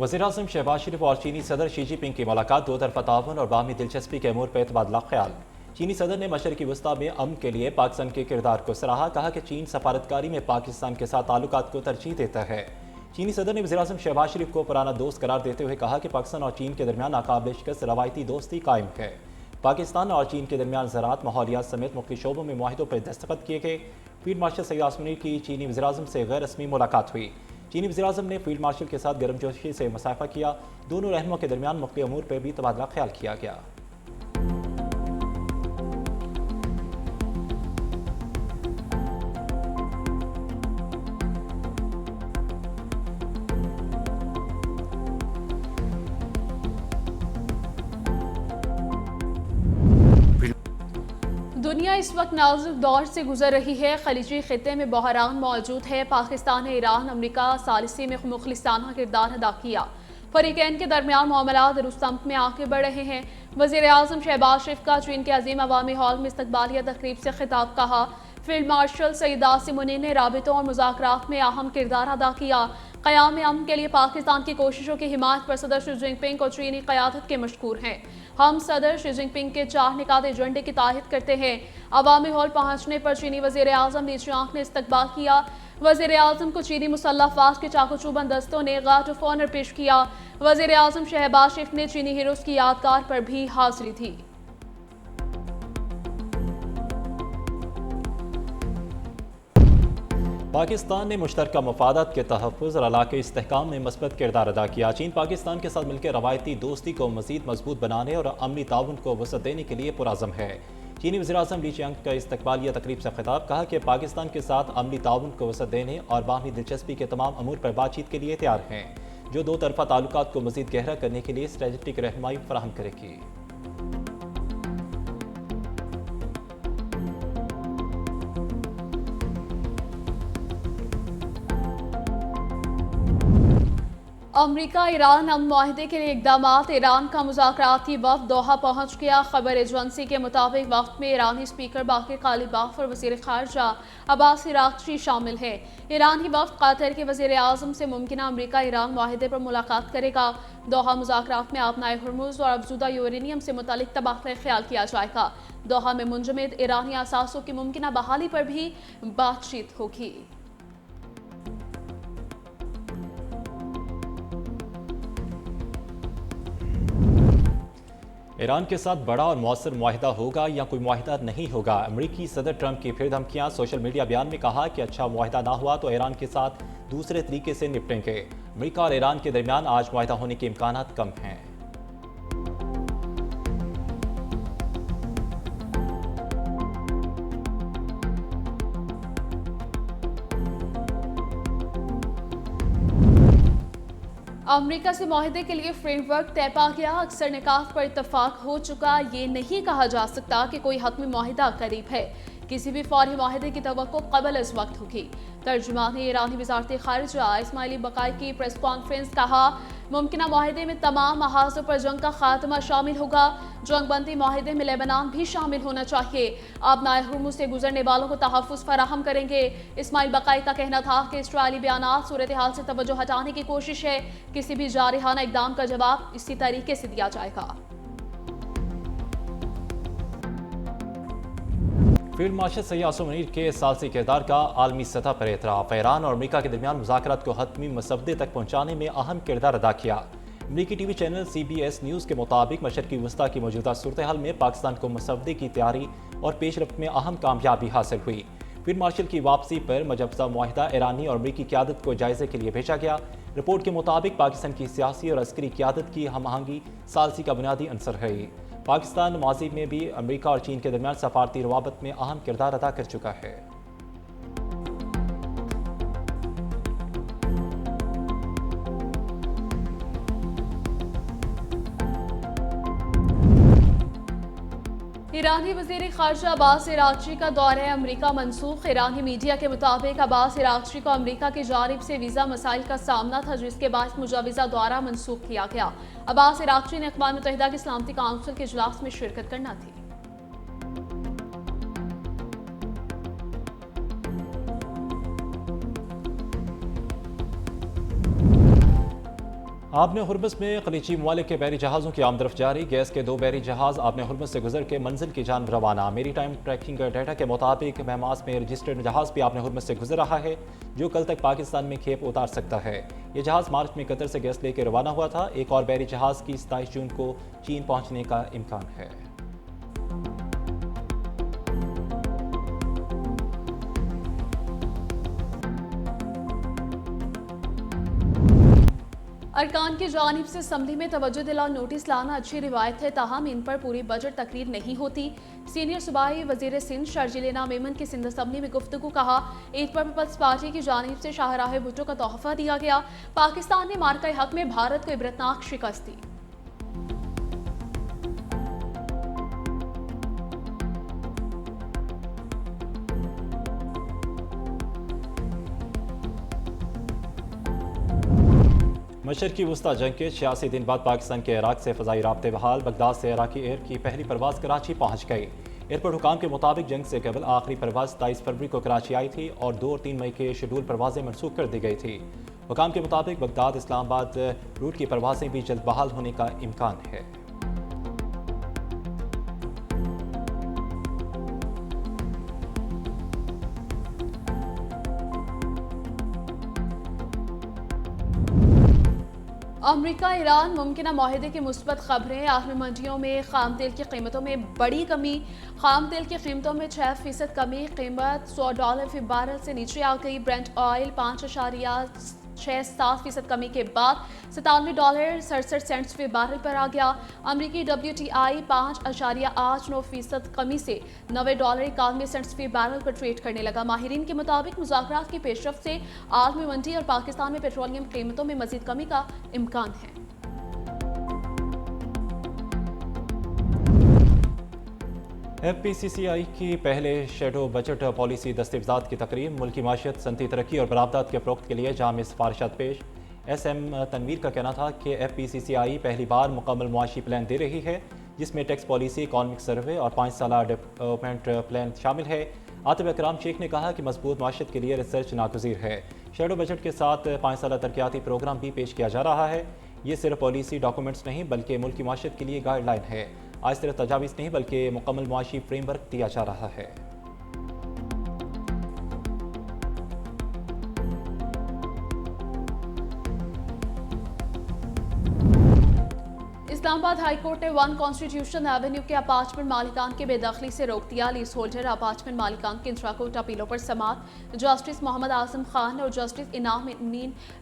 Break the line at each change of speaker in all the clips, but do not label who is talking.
वज़ीर-ए-आज़म शहबाज शरीफ और चीनी सदर शी जिनपिंग की मुलाकात दो तरफ़ा ताउन और बाहमी दिलचस्पी के अमूर पर तबादला ख्याल। चीनी सदर ने मशरक़ी वस्ती में अमन के लिए पाकिस्तान के किरदार को सराहा। कहा कि चीन सफारतकारी में पाकिस्तान के साथ ताल्लुकात को तरजीह देता है। चीनी सदर ने वज़ीर-ए-आज़म शहबाज शरीफ को पुराना दोस्त करार देते हुए कहा कि पाकिस्तान और चीन के दरमियान नाकाबिल शिकस्त रवायती दोस्ती कायम है। पाकिस्तान और चीन के दरमियान ज़राअत, माहौलियात समेत मुख्तलिफ शोबों में मुआहिदों पर दस्तखत किए गए। फील्ड मार्शल सईद आसिम मुनीर की चीनी वज़ीर-ए-आज़म से गैर रस्मी मुलाकात हुई। चीनी वज़ीर-ए-आज़म ने फील्ड मार्शल के साथ गर्मजोशी से मुसाफा किया। दोनों रहनुमाओं के दरमियान मुख्तलिफ अमूर पर भी तबादला ख्याल किया गया।
दुनिया इस वक्त नाजुक दौर से गुजर रही है। खलीजी खित्ते में बहरान मौजूद है। पाकिस्तान ने ईरान अमरीका सालिसी में मुखलिसाना किरदार अदा किया। फरीकैन के दरमियान मामलात रुस्तम में आगे बढ़ रहे हैं। वज़ीर-ए-आज़म शहबाज शरीफ का चीन के अजीम अवामी हॉल में इस्तकबालिया तकरीब से खिताब। कहा, फील्ड मार्शल सईद आसिम मुनीर ने राबितों और मुज़ाकरात में अहम किरदार अदा किया। क़याम अमन के लिए पाकिस्तान की कोशिशों की हिमायत पर सदर शी जिनपिंग को चीनी क़यादत के मशकूर हैं। हम सदर शी जिनपिंग के 4 निकाते एजेंडे की तारीफ करते हैं। अवामी हॉल पहुंचने पर चीनी वज़ीर-ए-आज़म नीची आंख ने इस्तकबाल किया। वज़ीर-ए-आज़म को चीनी मुसल्लह अफ़वाज के चाकू-चूबंद दस्तों ने गार्ड ऑफ ऑनर पेश किया। वज़ीर-ए-आज़म शहबाज शरीफ ने चीनी हीरोज़ की यादगार पर भी हाजिरी थी।
पाकिस्तान ने मुश्तरका मफादात के तहफ़्फ़ुज़ और इलाक़ाई इस्तेहकाम में मस्बत किरदार अदा किया। चीन पाकिस्तान के साथ मिलकर रवायती दोस्ती को मज़ीद मजबूत बनाने और अमनी ताउन को वसअत देने के लिए पुरअज़्म है। चीनी वज़ीर-ए-आज़म ली चियांग का इस्तकबालिया तकरीब से खिताब। कहा कि पाकिस्तान के साथ अमनी ताउन को वसअत देने और बाहमी दिलचस्पी के तमाम अमूर पर बातचीत के लिए तैयार हैं, जो दो तरफ़ा ताल्लुकात को मज़ीद गहरा करने के लिए स्ट्रेटजिक रहनुमाई फराहम करेगी।
अमरीका ईरान अमन मुआहदे के लिए इक़दामात। ईरान का मुज़ाकराती वफ़द दोहा पहुँच गया। खबर एजेंसी के मुताबिक वफ़द में ईरानी स्पीकर बाक़िर कालिबाफ और वज़ीर ख़ारजा अब्बास अराग़ची शामिल है। ईरानी वफ़द क़तर के वज़ीर-ए-आज़म से मुमकिना अमरीका ईरान मुआहदे पर मुलाकात करेगा। दोहा मुज़ाकरात में आबनाए हुर्मुज़ और अफज़ूदा यूरेनियम से मुतल्लिक़ तबादला ख्याल किया जाएगा। दोहा में मुंजमद ईरानी असासों की मुमकिना बहाली पर भी बातचीत होगी।
ईरान के साथ बड़ा और मौसर मुआहिदा होगा या कोई मुआहिदा नहीं होगा। अमरीकी सदर ट्रंप की फिर धमकियां। सोशल मीडिया बयान में कहा कि अच्छा मुआहिदा ना हुआ तो ईरान के साथ दूसरे तरीके से निपटेंगे। अमरीका और ईरान के दरमियान आज मुआहिदा होने के इम्कानात कम हैं।
अमरीका से मुआहदे के लिए फ्रेमवर्क तय पा गया। अक्सर निकात पर इत्तफाक हो चुका। ये नहीं कहा जा सकता कि कोई हतमी मुआहिदा करीब है। किसी भी फौरी मुआहदे की तवक्को क़बल इस वक्त होगी। तर्जुमान ईरानी वज़ारत ख़ारिजा इस्माइल बक़ाई की प्रेस कॉन्फ्रेंस। कहा, मुमकिना मुआहदे में तमाम महाज़ों पर जंग का खात्मा शामिल होगा। जंग बंदी मुआहदे में लेबनान भी शामिल होना चाहिए। आबनाए हुर्मुज़ से गुजरने वालों को तहफ़्फ़ुज़ फराहम करेंगे। इस्माइल बक़ाई का कहना था कि इसराइली बयानात सूरत हाल से तवज्जो हटाने की कोशिश है। किसी भी जारहाना इक़दाम का जवाब इसी तरीके से दिया जाएगा।
फील्ड मार्शल सईद आसिम मुनीर के सालसी किरदार का आलमी सतह पर एतराफ़। ईरान और अमरीका के दरमियान मुज़ाकरात को हतमी मसवदे तक पहुँचाने में अहम किरदार अदा किया। अमरीकी टीवी चैनल CBS न्यूज़ के मुताबिक मशरक़ी वस्ती की मौजूदा सूरत हाल में पाकिस्तान को मसवदे की तैयारी और पेशरफ्त में अहम कामयाबी हासिल हुई। फील्ड मार्शल की वापसी पर मजबूता मुआहिदा ईरानी और अमरीकी क़यादत को जायज़े के लिए भेजा गया। रिपोर्ट के मुताबिक पाकिस्तान की सियासी और अस्करी क़यादत की हम आहंगी सालसी का बुनियादी अंसर रही। पाकिस्तान माज़ी में भी अमरीका और चीन के दरमियान सफारती रवाबत में अहम किरदार अदा कर चुका है।
ईरानी वज़ीर ख़ारजा अब्बास अराग़ची का दौरा अमरीका मनसूख। ईरानी मीडिया के मुताबिक अब्बास अराग़ची को अमरीका की जानिब से वीज़ा मसाइल का सामना था, जिसके बाद मुजवज़ा दौरा मनसूख किया गया। अब्बास अराग़ची ने अक़वाम मुत्तहिदा की सलामती काउंसिल के इजलास में शिरकत करना थी।
آبن ہرمز میں خلیجی ممالک کے بحری جہازوں کی آمد جاری، گیس کے 2 بحری جہاز آبن ہرمز سے گزر کے منزل کی جانب روانہ۔ میری ٹائم ٹریکنگ ڈیٹا کے مطابق مہماس میں رجسٹرڈ جہاز بھی آبن ہرمز سے گزر رہا ہے، جو کل تک پاکستان میں کھیپ اتار سکتا ہے۔ یہ جہاز مارچ میں قطر سے گیس لے کے روانہ ہوا تھا۔ ایک اور بحری جہاز کی 27 جون کو چین پہنچنے کا امکان ہے۔
ارکان کی جانب سے اسمبلی میں توجہ دلا نوٹس لانا اچھی روایت ہے، تاہم ان پر پوری بجٹ تقریر نہیں ہوتی۔ سینئر صوبائی وزیر سندھ شرجیل میمن کی سندھ اسمبلی میں گفتگو، کہا عید پر پیپلز پارٹی کی جانب سے شاہراہ بھٹو کا تحفہ دیا گیا، پاکستان نے مارکہ حق میں بھارت کو عبرتناک شکست دی۔
مشرقی وسطی جنگ کے 86 دن بعد پاکستان کے عراق سے فضائی رابطے بحال، بغداد سے عراقی ایئر کی پہلی پرواز کراچی پہنچ گئی۔ ایئرپورٹ حکام کے مطابق جنگ سے قبل آخری پرواز 27 فروری کو کراچی آئی تھی اور 2 اور 3 مئی کے شیڈول پروازیں منسوخ کر دی گئی تھی۔ حکام کے مطابق بغداد اسلام آباد روٹ کی پروازیں بھی جلد بحال ہونے کا امکان ہے۔
امریکہ ایران ممکنہ معاہدے کی مثبت خبریں، عالمی منڈیوں میں خام تیل کی قیمتوں میں بڑی کمی، خام تیل کی قیمتوں میں 6% کمی، قیمت $100 فی بارل سے نیچے آ گئی، برنٹ آئل 5.67% کمی کے بعد $97.67 فی بارل پر آ گیا۔ امریکی WTI 5.89% کمی سے $90.91 فی بارل پر ٹریڈ کرنے لگا۔ ماہرین کے مطابق مذاکرات کی پیش رفت سے عالمی منڈی اور پاکستان میں پیٹرولیم قیمتوں میں مزید کمی کا امکان ہے۔
FPCCI کی پہلے شیڈو بجٹ پالیسی دستاویزات کی تقریب، ملکی معیشت، صنعتی ترقی اور برآمدات کے فروغ کے لیے جامع سفارشات پیش۔ SM تنویر کا کہنا تھا کہ FPCCI پہلی بار مکمل معاشی پلان دے رہی ہے، جس میں ٹیکس پالیسی، اکانومک سروے اور 5 سالہ ڈیولپمنٹ پلان شامل ہے۔ عاطف اکرام شیخ نے کہا کہ مضبوط معیشت کے لیے ریسرچ ناگزیر ہے۔ شیڈو بجٹ کے ساتھ 5 سالہ ترقیاتی پروگرام بھی پیش کیا جا رہا ہے۔ یہ صرف پالیسی ڈاکومنٹس نہیں بلکہ ملکی معیشت کے لیے گائیڈ لائن ہے۔ آج صرف تجاویز نہیں بلکہ مکمل معاشی فریم ورک دیا جا رہا ہے۔
اسلام آباد ہائی کورٹ نے 1 کانسٹیٹیوشن ایونیو کے اپارٹمنٹ مالکان کی بے دخلی سے روک دیا۔ لیز ہولڈر اپارٹمنٹ مالکان کے انٹرا کورٹ اپیلوں پر سماعت جسٹس محمد اعظم خان اور جسٹس انعام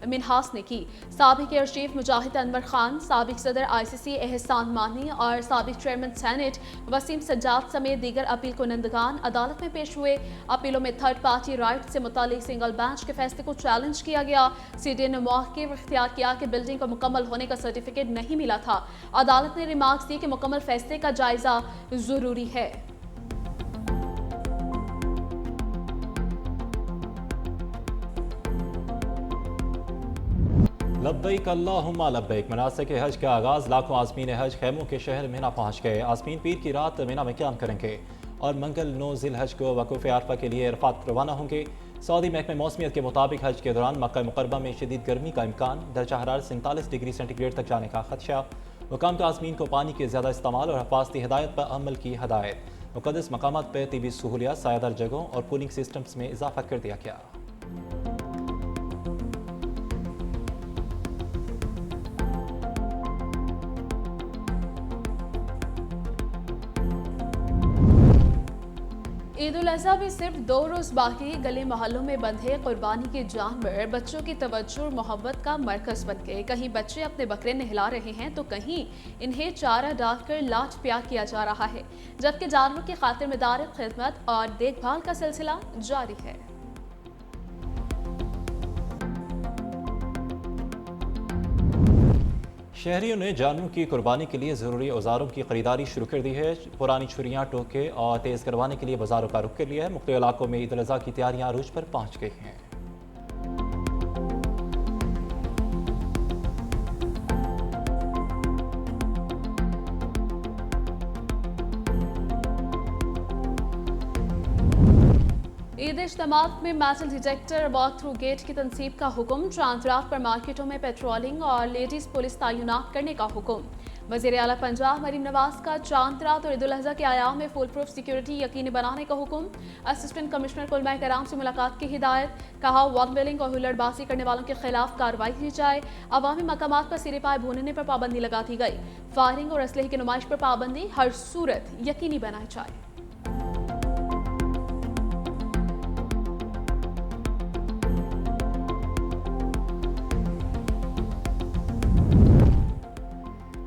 منہاس نے کی۔ سابق ایئر چیف مجاہد انور خان، سابق صدر ICC احسان مانی اور سابق چیئرمین سینیٹ وسیم سجاد سمیت دیگر اپیل کنندگان عدالت میں پیش ہوئے۔ اپیلوں میں تھرڈ پارٹی رائٹ سے متعلق سنگل بینچ کے فیصلے کو چیلنج کیا گیا۔ CDA نے موقف اختیار کیا کہ بلڈنگ کو مکمل ہونے کا سرٹیفکیٹ نہیں ملا تھا۔ عدالت نے ریمارکس دی کہ مکمل فیصلے کا جائزہ ضروری ہے۔
لبیک اللہم لبیک، مناسک حج کا آغاز، لاکھوں عازمین حج خیموں کے شہر مینا پہنچ گئے۔ عازمین پیر کی رات مینا میں قیام کریں گے اور منگل 9 ذی الحج کو وقوف عرفہ کے لیے عرفات روانہ ہوں گے۔ سعودی محکمہ موسمیات کے مطابق حج کے دوران مکہ مکرمہ میں شدید گرمی کا امکان، درجہ حرارت 47 ڈگری سینٹی گریڈ تک جانے کا خدشہ۔ حکام کا عازمین کو پانی کے زیادہ استعمال اور حفاظتی ہدایت پر عمل کی ہدایت۔ مقدس مقامات پہ طبی سہولیات، سایہ دار جگہوں اور کولنگ سسٹمز میں اضافہ کر دیا گیا۔
عید الاضحیٰ بھی صرف 2 روز باقی، گلی محلوں میں بندھے قربانی کے جانور بچوں کی توجہ اور محبت کا مرکز بن گئے۔ کہیں بچے اپنے بکرے نہلا رہے ہیں تو کہیں انہیں چارہ ڈال کر لاٹ پیار کیا جا رہا ہے، جبکہ جانوروں کی خاطر مدارت، خدمت اور دیکھ بھال کا سلسلہ جاری ہے۔
شہریوں نے جانوروں کی قربانی کے لیے ضروری اوزاروں کی خریداری شروع کر دی ہے۔ پرانی چھریاں، ٹوکے اور تیز کروانے کے لیے بازاروں کا رخ کر لیا ہے۔ مختلف علاقوں میں عید الاضحیٰ کی تیاریاں عروج پر پہنچ گئی ہیں۔
ईद इज्तिमात में metal detector walk through gate की तनसीब का हुक्म, चांद रात पर मार्केटों में पेट्रोलिंग और लेडीज पुलिस तैनात करने का हुक्म। वज़ीर आला पंजाब मरीम नवाज का चांद रात और ईद उल अज़हा के आयाम में फुल प्रूफ सिक्योरिटी यकीनी बनाने का हुक्म। असिस्टेंट कमिश्नर कुलमा कराम से मुलाकात की हिदायत, कहा वन बिलिंग और हुल्लड़बाजी करने वालों के खिलाफ कार्रवाई की जाए। अवामी मकामात पर सिरे पाए भूनने पर पाबंदी लगा दी गई। फायरिंग और असलहे की नुमाइश पर पाबंदी हर सूरत यकीनी बनाई जाए।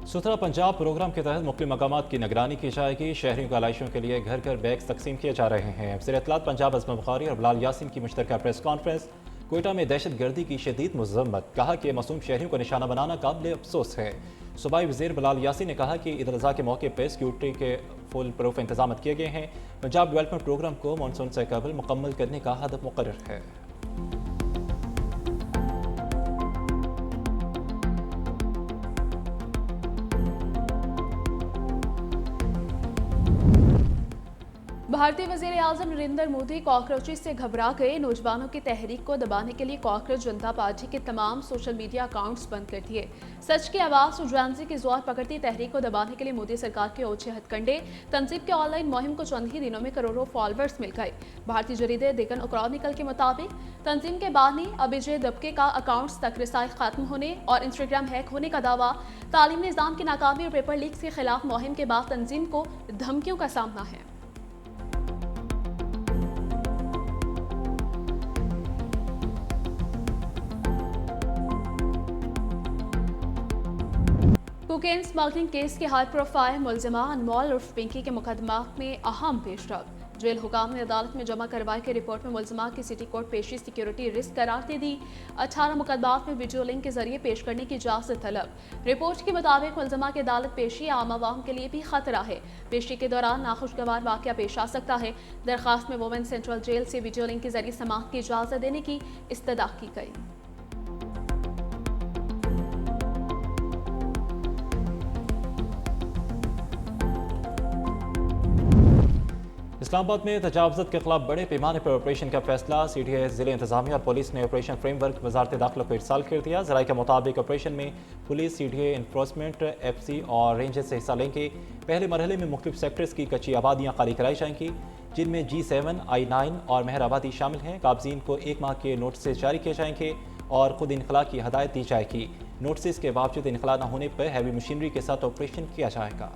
सुथरा पंजाब प्रोग्राम के तहत मुख्तलिफ मकामात की निगरानी की जाएगी। शहरियों को आलाइशों के लिए घर घर बैग्स तकसीम किए जा रहे हैं। वज़ीर इत्तलात पंजाब अज़मा बुखारी और बिलाल यासीन की मुश्तरका प्रेस कॉन्फ्रेंस। कोयटा में दहशत गर्दी की शदीद मज़म्मत, कहा कि मासूम शहरियों को निशाना बनाना काबिल अफसोस है। सूबाई वज़ीर बिलाल यासीन ने कहा कि ईद उल अज़हा के मौके पर सिक्योरिटी के फुल प्रूफ इंतजाम किए गए हैं। पंजाब डेवलपमेंट प्रोग्राम को मानसून से कबल मुकम्मल करने का हदफ मुकर्रर है।
भारतीय वज़ीर आज़म नरेंद्र मोदी कॉकरोचेस से घबरा गए। नौजवानों की तहरीक को दबाने के लिए कॉकरोच जनता पार्टी के तमाम सोशल मीडिया अकाउंट्स बंद कर दिए। सच की आवाज़ और जानसी की जोर पकड़ती तहरीक को दबाने के लिए मोदी सरकार के ओछे हथकंडे। तंजीब के ऑनलाइन मुहिम को चंद ही दिनों में करोड़ों फॉलोअर्स मिल गए। भारतीय जरीदे डेक्कन क्रॉनिकल के मुताबिक तंजीम के बानी अभिजय दबके का अकाउंट्स तक रसाई खत्म होने और इंस्टाग्राम हैक होने का दावा। तालीम निज़ाम की नाकामी और पेपर लीक्स के खिलाफ मुहिम के बाद तंजीम को धमकियों का सामना है। कोकेन स्मगलिंग केस के हाई प्रोफाइल मुलजिमा अनमोल उर्फ पिंकी के मुकदमा में अहम पेशरफ। जेल हुकाम ने अदालत में जमा करवाई के रिपोर्ट में मुलजिमा की सिटी कोर्ट पेशी सिक्योरिटी रिस्क करार दे दी। 18 मुकदमात में वीडियो लिंक के जरिए पेश करने की इजाजत तलब। रिपोर्ट के मुताबिक मुलजिमा की अदालत पेशी आम आवाम के लिए भी खतरा है। पेशी के दौरान नाखुशगवार वाकया पेश आ सकता है। दरखास्त में वुमेन सेंट्रल जेल से वीडियो लिंक के जरिए समाअत की इजाजत देने की इस्तदा की गई।
इस्लामाबाद में तजावज़त के खिलाफ बड़े पैमाने पर ऑपरेशन का फैसला। CDA ज़िले इंतजामिया और पुलिस ने ऑपरेशन फ्रेमवर्क वज़ारत दाखिला को इरसाल कर दिया। ज़राए के मुताबिक ऑपरेशन में पुलिस, CDA, इन्फोर्समेंट, FC और रेंजर्स से हिस्सा लेंगे। पहले मरहले में मुख्तलिफ सेक्टर्स की कच्ची आबादियाँ खाली कराई जाएंगी, जिनमें G7, I9 और मेहर आबादी शामिल हैं। काबजीन को 1 माह के नोटिस जारी किए जाएंगे और खुद इनखला की हदायत दी जाएगी। नोटिस के बावजूद इनखला न होने पर हैवी मशीनरी के साथ ऑपरेशन किया जाएगा।